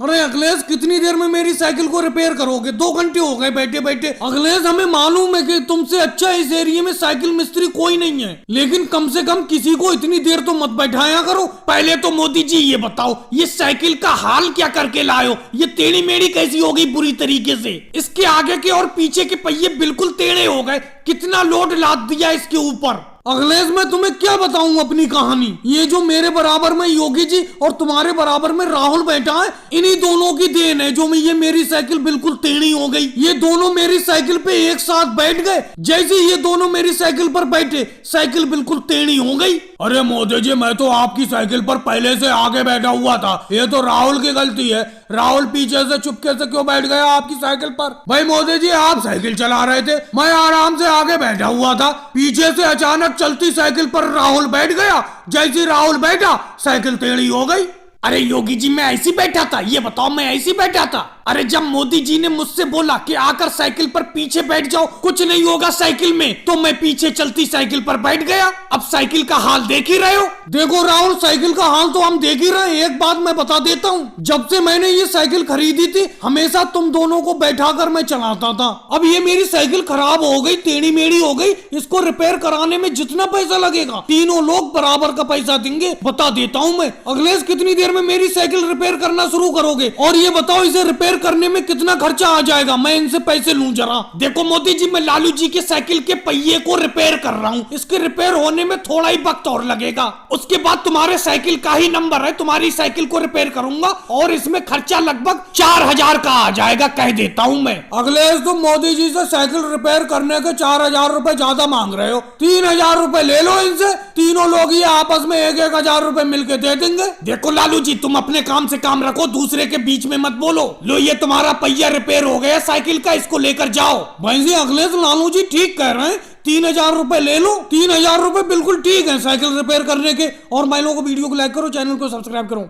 अरे अखिलेश, कितनी देर में मेरी साइकिल को रिपेयर करोगे? 2 घंटे हो गए बैठे बैठे। अखिलेश, हमें मालूम है कि तुमसे अच्छा इस एरिया में साइकिल मिस्त्री कोई नहीं है, लेकिन कम से कम किसी को इतनी देर तो मत बैठाया करो। पहले तो मोदी जी ये बताओ, ये साइकिल का हाल क्या करके लायो? ये टेढ़ी मेढ़ी कैसी हो गई बुरी तरीके से? इसके आगे के और पीछे के पहिए बिल्कुल टेढ़े हो गए। कितना लोड लाद दिया इसके ऊपर। अखिलेश, मैं तुम्हें क्या बताऊं अपनी कहानी। ये जो मेरे बराबर में योगी जी और तुम्हारे बराबर में राहुल बैठा है, इन्हीं दोनों की देन है जो ये मेरी साइकिल बिल्कुल टेढ़ी हो गई। ये दोनों मेरी साइकिल पे एक साथ बैठ गए, जैसे ये दोनों मेरी साइकिल पर बैठे साइकिल बिल्कुल टेढ़ी हो गई। अरे मोदी जी, मैं तो आपकी साइकिल पर पहले से आगे बैठा हुआ था। ये तो राहुल की गलती है। राहुल पीछे से चुपके से क्यों बैठ गया आपकी साइकिल पर? भाई मोदी जी, आप साइकिल चला रहे थे, मैं आराम से आगे बैठा हुआ था। पीछे से अचानक चलती साइकिल पर राहुल बैठ गया। जैसे राहुल बैठा साइकिल टेढ़ी हो गई। अरे योगी जी, मैं ऐसी बैठा था? ये बताओ, मैं ऐसी बैठा था? अरे जब मोदी जी ने मुझसे बोला कि आकर साइकिल पर पीछे बैठ जाओ, कुछ नहीं होगा साइकिल में, तो मैं पीछे चलती साइकिल पर बैठ गया। अब साइकिल का हाल देख ही रहे हो। देखो राहुल, साइकिल का हाल तो हम देख ही रहे हैं। एक बात मैं बता देता हूँ, जब से मैंने ये साइकिल खरीदी थी, हमेशा तुम दोनों को बैठाकर मैं चलाता था। अब ये मेरी साइकिल खराब हो गई, टेढ़ी मेढ़ी हो गई। इसको रिपेयर कराने में जितना पैसा लगेगा, तीनों लोग बराबर का पैसा देंगे। बता देता हूँ मैं। अखिलेश, कितनी देर में मेरी साइकिल रिपेयर करना शुरू करोगे? और ये बताओ, इसे रिपेयर करने में कितना खर्चा आ जाएगा? मैं इनसे पैसे लूं जरा। देखो मोदी जी, मैं लालू जी के साइकिल के पहिए को रिपेयर कर रहा हूँ। इसके रिपेयर होने में थोड़ा ही वक्त और लगेगा। उसके बाद तुम्हारे साइकिल का ही नंबर है, तुम्हारी साइकिल को रिपेयर करूंगा और इसमें खर्चा लगभग 4000 का आ जाएगा, कह देता हूँ मैं। अखिलेश, तुम मोदी जी से साइकिल रिपेयर करने के 4000 रुपए ज्यादा मांग रहे हो। 3000 रुपए ले लो इनसे। तीनों लोग ये आपस में 1-1000 रुपए मिलके दे देंगे। देखो लालू जी, तुम अपने काम से काम रखो, दूसरे के बीच में मत बोलो। लो, ये तुम्हारा पहिया रिपेयर हो गया साइकिल का, इसको लेकर जाओ। भाई जी, अखिलेश, लालू जी ठीक कह रहे हैं। 3000 रुपए ले लो। 3000 रुपए बिल्कुल ठीक है साइकिल रिपेयर करने के। और मैं लोगों को वीडियो को लाइक करो, चैनल को सब्सक्राइब करो।